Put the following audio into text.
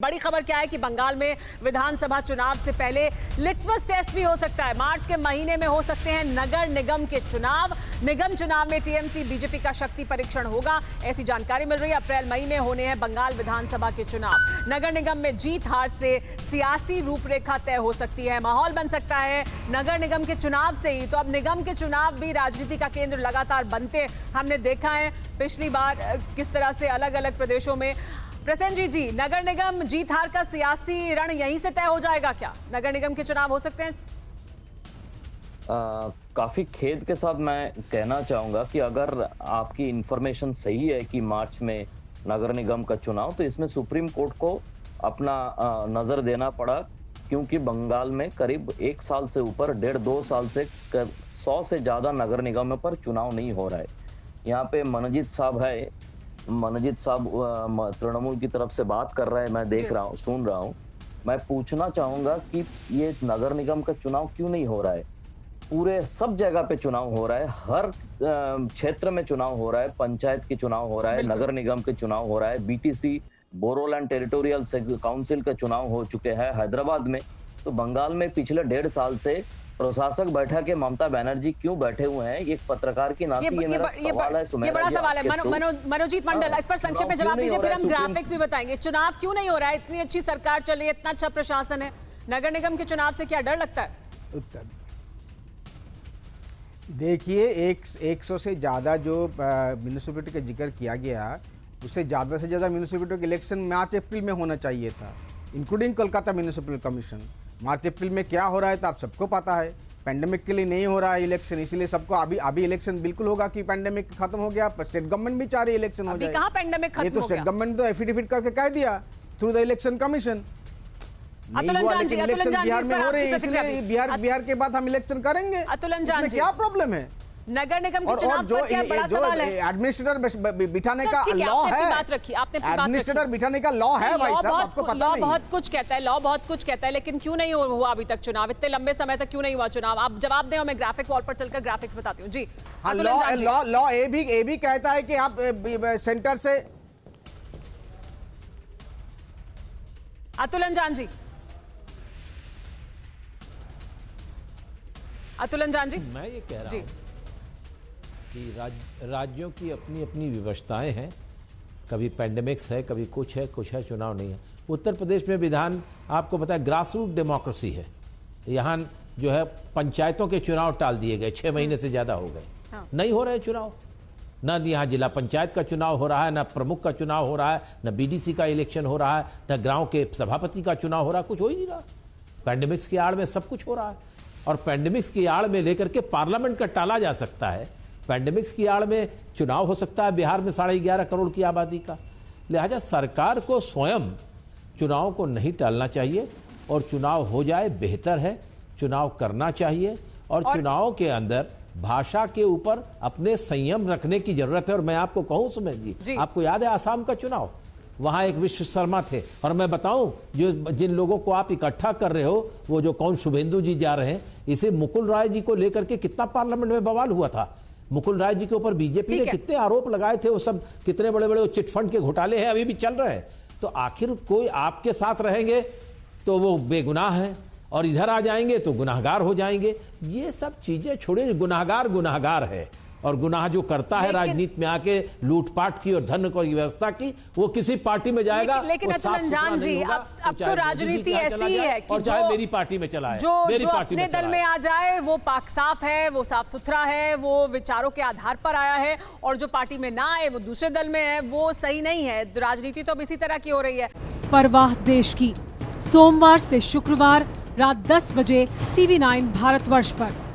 बड़ी खबर क्या है कि बंगाल में विधानसभा चुनाव से पहले लिटमस टेस्ट भी हो सकता है। मार्च के महीने में हो सकते हैं नगर निगम के चुनाव। निगम चुनाव में टीएमसी बीजेपी का शक्ति परीक्षण होगा, ऐसी जानकारी मिल रही है। अप्रैल मई में होने हैं बंगाल विधानसभा के चुनाव। नगर निगम में जीत हार से सियासी रूपरेखा तय हो सकती है, माहौल बन सकता है नगर निगम के चुनाव से ही। तो अब निगम के चुनाव भी राजनीति का केंद्र लगातार बनते हमने देखा है पिछली बार किस तरह से अलग अलग प्रदेशों में। प्रसेनजीत जी, नगर निगम जीत हार का सियासी रण यहीं से तय हो जाएगा क्या? नगर निगम के चुनाव हो सकते हैं? काफी खेद के साथ मैं कहना चाहूंगा कि अगर आपकी इंफॉर्मेशन सही है कि मार्च में नगर निगम का चुनाव, तो इसमें सुप्रीम कोर्ट को अपना नजर देना पड़ा, क्योंकि बंगाल में करीब 1 साल से ऊपर 1.5-2 साल से 100 से ज्यादा नगर निगम पर चुनाव नहीं हो रहा है। यहाँ पे मनजीत साहब है, मनजीत साहब तृणमूल की तरफ से बात कर रहे हैं, मैं देख रहा हूँ, सुन रहा हूँ। मैं पूछना चाहूंगा कि ये नगर निगम का चुनाव क्यों नहीं हो रहा है? पूरे सब जगह पे चुनाव हो रहा है, हर क्षेत्र में चुनाव हो रहा है, पंचायत के चुनाव हो रहा है, नगर निगम के चुनाव हो रहा है, बीटीसी बोरोलैंड टेरिटोरियल काउंसिल का चुनाव हो चुके हैं हैदराबाद में। तो बंगाल में पिछले 1.5 साल से प्रशासक बैठा के ममता बनर्जी क्यों बैठे हुए हैं? एक पत्रकार की नाते ये मेरा सवाल है। ये बड़ा सवाल है। मनोजीत मंडल, इस पर संक्षेप में जवाब दीजिए, फिर हम ग्राफिक्स भी बताएंगे। चुनाव क्यों नहीं हो रहा है? इतनी अच्छी सरकार चल रही है, इतना अच्छा प्रशासन है, नगर निगम के चुनाव से क्या डर लगता है? उत्तर देखिए, 100 से ज्यादा जो म्यूनिसिपैलिटी का जिक्र किया गया, उससे ज्यादा से ज्यादा म्यूनिसिपैलिटी का इलेक्शन मार्च अप्रैल में होना चाहिए था, इंक्लूडिंग कोलकाता म्यूनिसिपल कमीशन। मार्च अप्रैल में क्या हो रहा है तो आप सबको पता है। पैंडेमिक के लिए नहीं हो रहा है इलेक्शन, इसीलिए सबको अभी इलेक्शन बिल्कुल होगा कि पैंडेमिक खत्म हो गया। स्टेट गवर्नमेंट भी चाह रही है इलेक्शन हो जाए। कहाँ पैंडेमिक खत्म हो गया? ये तो स्टेट गवर्नमेंट तो एफिडेविट करके कह दिया through the election commission. Bihar में हो रही है, इसलिए बिहार के बाद हम इलेक्शन करेंगे। क्या प्रॉब्लम है? नगर निगम के चुनाव पर क्या बड़ा सवाल है? एडमिनिस्ट्रेटर बिठाने का लॉ है, एडमिनिस्ट्रेटर बिठाने का लॉ है भाई साहब, आपको पता नहीं? बहुत कुछ कहता है लॉ, बहुत कुछ कहता है, लेकिन क्यों नहीं हुआ अभी तक चुनाव? इतने लंबे समय तक क्यों नहीं हुआ चुनाव? आप जवाब दें और मैं ग्राफिक वॉल पर चलकर ग्राफिक्स बताती हूँ। जी हाँ, लॉ ये भी कहता है कि आप सेंटर से। अतुल अंजान जी, अतुल अंजान जी, मैं ये कह रहा हूँ कि राज्यों की अपनी अपनी व्यवस्थाएं हैं। कभी पैंडेमिक्स है, कभी कुछ है, चुनाव नहीं है। उत्तर प्रदेश में विधान, आपको पता है, ग्रास रूट डेमोक्रेसी है। यहाँ जो है पंचायतों के चुनाव टाल दिए गए, 6 महीने से ज्यादा हो गए। नहीं हो रहे चुनाव, न यहाँ जिला पंचायत का चुनाव हो रहा है, न प्रमुख का चुनाव हो रहा है, न बीडीसी का इलेक्शन हो रहा है, न गाँव के सभापति का चुनाव हो रहा है, कुछ हो ही नहीं रहा। पैंडेमिक्स की आड़ में सब कुछ हो रहा है, और पैंडेमिक्स की आड़ में लेकर के पार्लियामेंट का टाला जा सकता है। पैंडेमिक्स की आड़ में चुनाव हो सकता है बिहार में 11.5 करोड़ की आबादी का। लिहाजा सरकार को स्वयं चुनाव को नहीं टालना चाहिए, और चुनाव हो जाए बेहतर है, चुनाव करना चाहिए। और चुनाव के अंदर भाषा के ऊपर अपने संयम रखने की जरूरत है। और मैं आपको कहूं सुमेश जी, आपको याद है आसाम का चुनाव? वहां एक विश्व शर्मा थे, और मैं बताऊं, जो जिन लोगों को आप इकट्ठा कर रहे हो, वो जो कौन शुभेंदु जी जा रहे हैं, इसे मुकुल राय जी को लेकर के कितना पार्लियामेंट में बवाल हुआ था। मुकुल राय जी के ऊपर बीजेपी ने कितने आरोप लगाए थे, वो सब कितने बड़े बड़े चिटफंड के घोटाले हैं, अभी भी चल रहे हैं। तो आखिर कोई आपके साथ रहेंगे तो वो बेगुनाह है, और इधर आ जाएंगे तो गुनाहगार हो जाएंगे। ये सब चीजें छोड़िए, गुनाहगार है, और गुनाह जो करता है राजनीति में आके लूटपाट की और धन की व्यवस्था की, वो किसी पार्टी में जाएगा। लेकिन अतुल अंजान जी, अब तो राजनीति ऐसी है कि चाहे मेरी पार्टी में चला है, जो अपने दल में आ जाए वो पाक साफ है, वो साफ सुथरा है, वो विचारों के आधार पर आया है, और जो पार्टी में ना आए वो दूसरे दल में है, वो सही नहीं है। राजनीति तो अब इसी तरह की हो रही है। परवाह देश की, सोमवार से शुक्रवार रात 10 बजे TV9 भारतवर्ष पर।